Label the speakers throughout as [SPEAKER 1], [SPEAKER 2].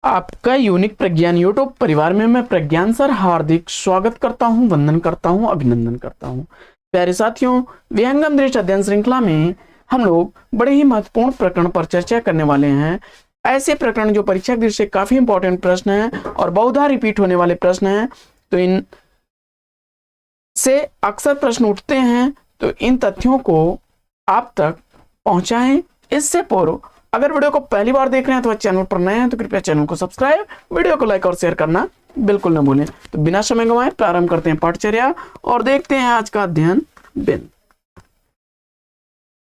[SPEAKER 1] आपका यूनिक प्रज्ञान यूट्यूब परिवार में मैं प्रज्ञान सर हार्दिक स्वागत करता हूं, वंदन करता हूं, अभिनंदन करता हूं। प्यारे साथियों, विहंगम दृष्टि अध्ययन श्रृंखला में हम लोग बड़े ही महत्वपूर्ण प्रकरण पर चर्चा करने वाले हैं। ऐसे प्रकरण जो परीक्षा की दृष्टि से काफी इंपॉर्टेंट प्रश्न है और बहुधा रिपीट होने वाले प्रश्न हैं, तो इन से अक्सर प्रश्न उठते हैं, तो इन तथ्यों को आप तक पहुंचाएं। इससे पूर्व अगर वीडियो को पहली बार देख रहे हैं तो चैनल पर नए हैं तो कृपया चैनल को सब्सक्राइब, वीडियो को लाइक और शेयर करना बिल्कुल न भूलें। तो बिना समय गंवाए प्रारंभ करते हैं पाठचर्या और देखते हैं आज का अध्ययन बिंदु।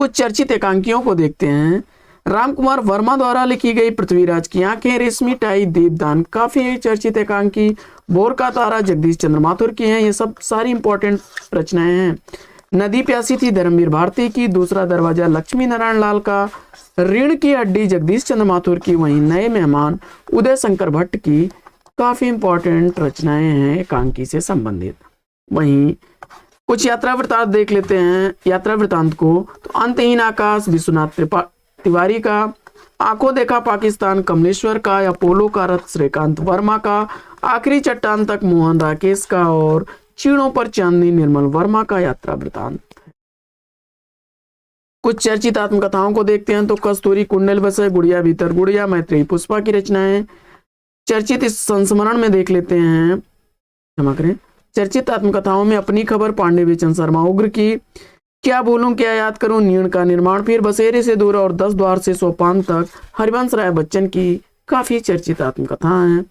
[SPEAKER 1] कुछ चर्चित एकांकियों को देखते हैं। रामकुमार वर्मा द्वारा लिखी गई पृथ्वीराज की आंखें, रेशमी टाई, दीपदान काफी चर्चित एकांकी। भोर का तारा जगदीश चंद्र माथुर की हैं। ये सब सारी इंपॉर्टेंट रचनाएं हैं। नदी प्यासी थी धर्मवीर भारती की। दूसरा दरवाजा लक्ष्मी नारायण लाल का। ऋण की हड्डी जगदीश चंद्र माथुर की। वहीं नए मेहमान उदय शंकर भट्ट की। काफी इंपॉर्टेंट रचनाएं हैं एकांकी से संबंधित। वहीं कुछ यात्रा वृत्तांत देख लेते हैं। यात्रा वृत्तांत को तो अंतहीन आकाश विश्वनाथ तिवारी का। आंखों देखा पाकिस्तान कमलेश्वर का। अपोलो का रथ श्रीकांत वर्मा का। आखिरी चट्टान तक मोहन राकेश का। और चीणों पर चांदनी निर्मल वर्मा का यात्रा वृत्तांत। कुछ चर्चित आत्मकथाओं को देखते हैं। तो कस्तूरी कुंडल बसे, गुड़िया भीतर गुड़िया, मैत्रेयी पुष्पा की रचनाएं। चर्चित इस संस्मरण में देख लेते हैं, क्षमा करें, चर्चित आत्मकथाओं में अपनी खबर पांडे बेचन शर्मा उग्र की। क्या बोलूं क्या याद करूं, नीण का निर्माण, फिर बसेरे से दूर और 10 द्वार से सोपान तक, हरिवंश राय बच्चन की काफी चर्चित आत्मकथाएं हैं।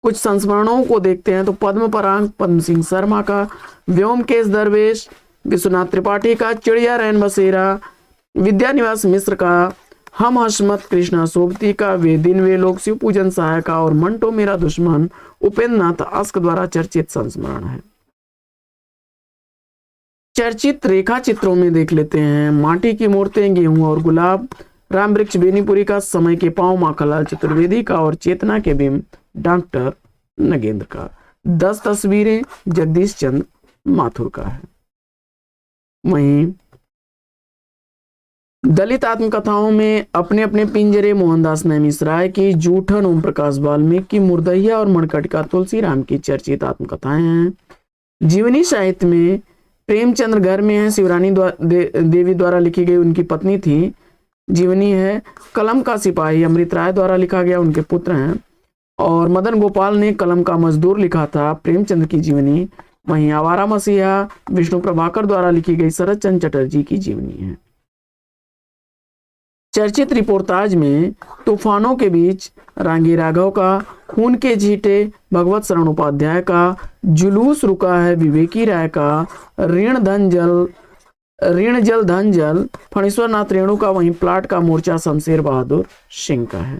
[SPEAKER 1] कुछ संस्मरणों को देखते हैं। तो पद्म पराग पद्म सिंह शर्मा का। व्योमकेश दरवेश विश्वनाथ त्रिपाठी का। चिड़िया रैन बसेरा विद्यानिवास मिश्र का। हम हसमत कृष्णा सोबती का। वे दिन वे लोग शिव पूजन सहाय का। और मंटो मेरा दुश्मन उपेंद्र नाथ अस्क द्वारा चर्चित संस्मरण है। चर्चित रेखा चित्रों में देख लेते हैं। माटी की मूर्तें, गेहूं और गुलाब, राम वृक्ष बेनीपुरी का। समय के पांव माखनलाल चतुर्वेदी का। और चेतना के बिंब डॉक्टर नगेंद्र का। 10 तस्वीरें जगदीश चंद्र माथुर का है। वहीं दलित आत्मकथाओं में अपने अपने पिंजरे मोहनदास नैमिषराय की। जूठन ओम प्रकाश वाल्मीकि, मुर्दहिया और मणकटिका तुलसीराम की चर्चित आत्मकथाएं हैं। जीवनी साहित्य में प्रेमचंद्र घर में है, शिवरानी देवी द्वारा लिखी गई, उनकी पत्नी थी। जीवनी है। कलम का सिपाही अमृत राय द्वारा लिखा गया, उनके पुत्र हैं। और मदन गोपाल ने कलम का मजदूर लिखा था, प्रेमचंद्र की जीवनी। वहीं आवारा मसीहा विष्णु प्रभाकर द्वारा लिखी गई शरद चंद्र चटर्जी की जीवनी है। चर्चित रिपोर्टाज में तूफानों के बीच रांगी राघव का। खून के झींटे भगवत शरण उपाध्याय का। जुलूस रुका है विवेकी राय का। ऋण जल धन जल फणीश्वर नाथ रेणु का। वहीं प्लाट का मोर्चा शमशेर बहादुर सिंह का है।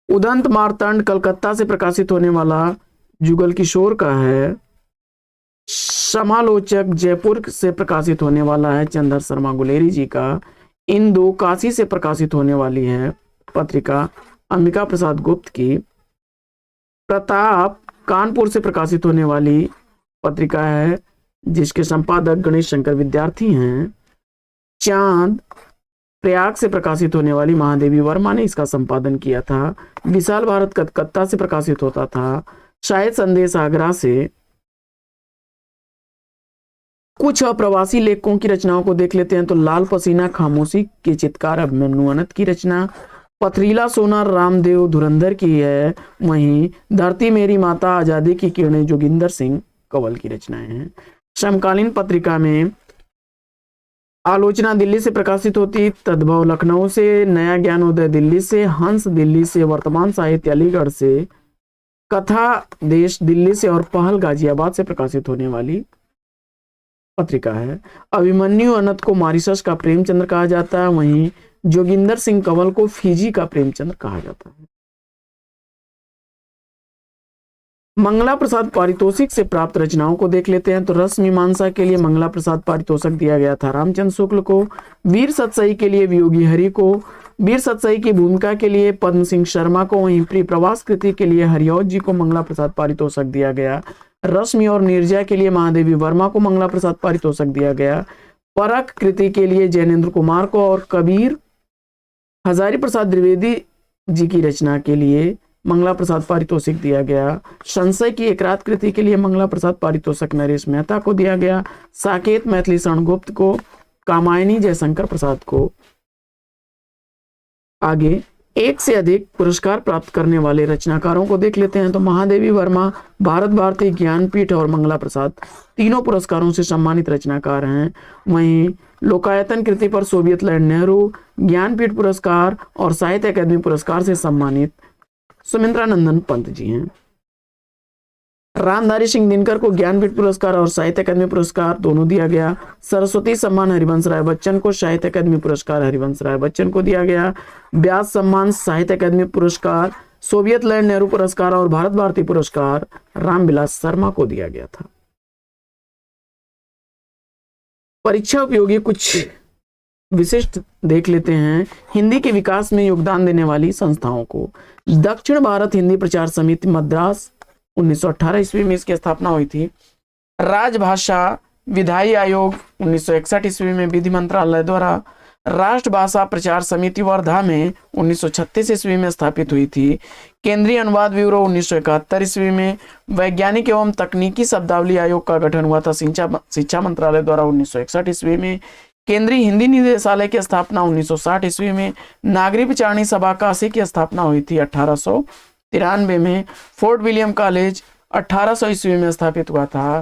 [SPEAKER 1] उदंत मार्तंड कलकत्ता से प्रकाशित होने वाला जुगल किशोर का है। समालोचक जयपुर से प्रकाशित होने वाला है चंद्र शर्मा गुलेरी जी का। इंदु काशी से प्रकाशित होने वाली है पत्रिका अंबिका प्रसाद गुप्त की। प्रताप कानपुर से प्रकाशित होने वाली पत्रिका है जिसके संपादक गणेश शंकर विद्यार्थी हैं। चांद प्रयाग से प्रकाशित होने वाली महादेवी वर्मा ने इसका संपादन किया था। विशाल भारत कलकत्ता से प्रकाशित होता था। शायद संदेश आगरा से। कुछ अप्रवासी लेखकों की रचनाओं को देख लेते हैं। तो लाल पसीना खामोशी के चित्कार अभिमन्यु अनंत की रचना। पथरीला सोना रामदेव धुरंधर की है। वहीं धरती मेरी माता आजादी की किरणें जोगिंदर सिंह कंवल की रचनाएं हैं। समकालीन पत्रिका में आलोचना दिल्ली से प्रकाशित होती। तद्भव लखनऊ से। नया ज्ञानोदय दिल्ली से। हंस दिल्ली से। वर्तमान साहित्य अलीगढ़ से। कथा देश दिल्ली से। और पहल गाजियाबाद से प्रकाशित होने वाली पत्रिका है। अभिमन्यु अनंत को मॉरिशस का प्रेमचंद्र कहा जाता है। वहीं जोगिंदर सिंह कंवल को फिजी का प्रेमचंद्र कहा जाता है। मंगला प्रसाद पारितोषिक से प्राप्त रचनाओं को देख लेते हैं। तो रस मीमांसा के लिए मंगला प्रसाद पारितोषिक दिया गया था रामचंद्र शुक्ल को। वीर सतसई के लिए वियोगी हरि को। वीर सतसई की भूमिका के लिए पद्म सिंह शर्मा को। वहीं प्रिय प्रवास कृति के लिए हरिऔध जी को मंगला प्रसाद पारितोषिक दिया गया। रश्मि और नीरजा के लिए महादेवी वर्मा को मंगला प्रसाद पारितोषिक दिया गया। परख कृति के लिए जैनेन्द्र कुमार को। और कबीर हजारी प्रसाद द्विवेदी जी की रचना के लिए मंगला प्रसाद पारितोषिक दिया गया। संशय की एक रात कृति के लिए मंगला प्रसाद पारितोषिक नरेश मेहता को दिया गया। साकेत मैथिली शरणगुप्त को, कामायनी जयशंकर प्रसाद को। आगे एक से अधिक पुरस्कार प्राप्त करने वाले रचनाकारों को देख लेते हैं। तो महादेवी वर्मा, भारत भारती, ज्ञानपीठ और मंगला प्रसाद तीनों पुरस्कारों से सम्मानित रचनाकार हैं। वहीं लोकायतन कृति पर सोवियत लैंड नेहरू, ज्ञानपीठ पुरस्कार और साहित्य अकादमी पुरस्कार से सम्मानित सुमित्रानंदन पंत जी हैं। रामधारी सिंह दिनकर को ज्ञानपीठ पुरस्कार और साहित्य अकादमी पुरस्कार दोनों दिया गया। सरस्वती सम्मान हरिवंश राय बच्चन को, साहित्य अकादमी पुरस्कार हरिवंश राय बच्चन को दिया गया। व्यास सम्मान, साहित्य अकादमी पुरस्कार, सोवियत लैंड नेहरू पुरस्कार और भारत भारती पुरस्कार रामविलास शर्मा को दिया गया था। परीक्षा उपयोगी कुछ विशिष्ट देख लेते हैं। हिंदी के विकास में योगदान देने वाली संस्थाओं को। दक्षिण भारत हिंदी प्रचार समिति मद्रास 1918 ईस्वी में इसकी स्थापना हुई थी। राजभाषा विधायी आयोग 1961 ईस्वी में विधि मंत्रालय द्वारा। राष्ट्रभाषा प्रचार समिति वर्धा में 1936 ईस्वी में स्थापित हुई थी। केंद्रीय अनुवाद ब्यूरो 1971 ईस्वी में। वैज्ञानिक एवं तकनीकी शब्दावली आयोग का गठन हुआ था शिक्षा मंत्रालय द्वारा 1961 ईस्वी में। केंद्रीय हिंदी निदेशालय की स्थापना 1960 ईस्वी में। नागरिक विचारणी सभा काशी की स्थापना हुई थी 1893 में। फोर्ट विलियम कॉलेज 1800 ईस्वी में स्थापित हुआ था।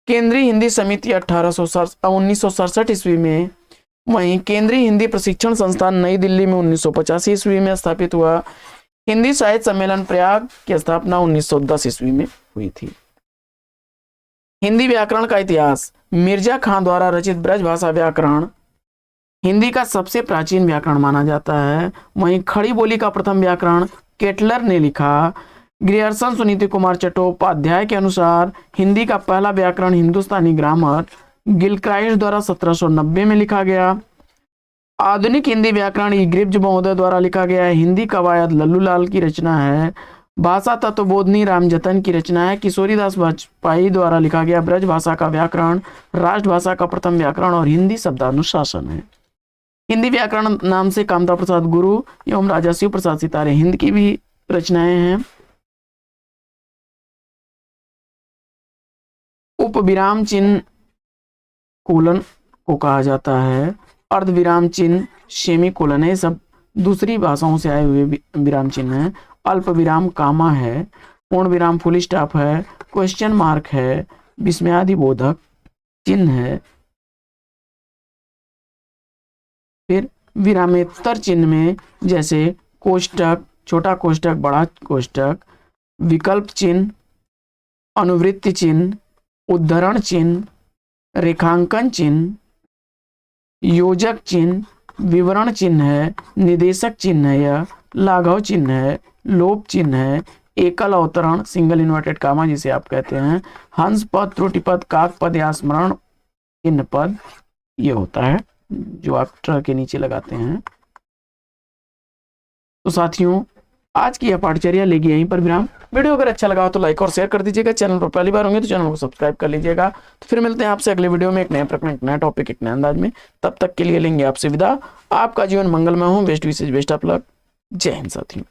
[SPEAKER 1] केंद्रीय हिंदी समिति 1967 ईस्वी में। वहीं केंद्रीय हिंदी प्रशिक्षण संस्थान नई दिल्ली में 1985 ईस्वी में स्थापित हुआ। हिंदी साहित्य सम्मेलन प्रयाग की स्थापना 1910 ईस्वी में हुई थी। हिंदी व्याकरण का इतिहास। मिर्जा खां द्वारा रचित ब्रजभाषा व्याकरण हिंदी का सबसे प्राचीन व्याकरण माना जाता है। वहीं खड़ी बोली का प्रथम व्याकरण केटलर ने लिखा। ग्रियर्सन सुनीति कुमार चट्टोपाध्याय के अनुसार हिंदी का पहला व्याकरण हिंदुस्तानी ग्रामर गिलक्राइस्ट द्वारा 1790 में लिखा गया। आधुनिक हिंदी व्याकरण ईग्रिप्ज महोदय द्वारा लिखा गया है। हिंदी कवायद लल्लूलाल की रचना है। भाषा तत्वबोधनी रामजतन की रचना है। किशोरीदास वाजपेयी द्वारा लिखा गया ब्रजभाषा का व्याकरण राष्ट्रभाषा का प्रथम व्याकरण और हिंदी शब्दानुशासन है। हिंदी व्याकरण नाम से कामता प्रसाद गुरु एवं राजा शिव प्रसाद सितारे हिंद की भी रचनाएं हैं। उपविराम चिन्ह कोलन को कहा जाता है। अर्ध विराम चिन्ह सेमी कोलन है। सब दूसरी भाषाओं से आए हुए विराम चिन्ह है। अल्प विराम कामा है। पूर्ण विराम फुल स्टॉप है। क्वेश्चन मार्क है। विस्मयादि बोधक चिन्ह है। फिर विरामेत्तर चिन्ह में जैसे कोष्टक, छोटा कोष्टक, बड़ा कोष्टक, विकल्प चिन्ह, अनुवृत्ति चिन्ह, उद्धरण चिन्ह, रेखांकन चिन्ह, योजक चिन्ह, विवरण चिन्ह है, निदेशक चिन्ह है या लाघव चिन्ह है, लोप चिन्ह है, एकल अवतरण सिंगल इन्वर्टेड कामा जिसे आप कहते हैं, हंस पद, त्रुटि पद, काक पद या स्मरण चिन्ह पद ये होता है जो आप ट्र के नीचे लगाते हैं। तो साथियों आज की यह पाठचर्या लेगी यहीं पर विराम। वीडियो अगर अच्छा लगा हो तो लाइक और शेयर कर दीजिएगा। चैनल पर पहली बार होंगे तो चैनल को सब्सक्राइब कर लीजिएगा। तो फिर मिलते हैं आपसे अगले वीडियो में एक नए प्रकरण, एक नया टॉपिक, एक नए अंदाज में। तब तक के लिए लेंगे आपसे विदा। आपका जीवन मंगलमय हो। बेस्ट विशेष बेस्ट ऑफ लक। जय हिंद साथियों।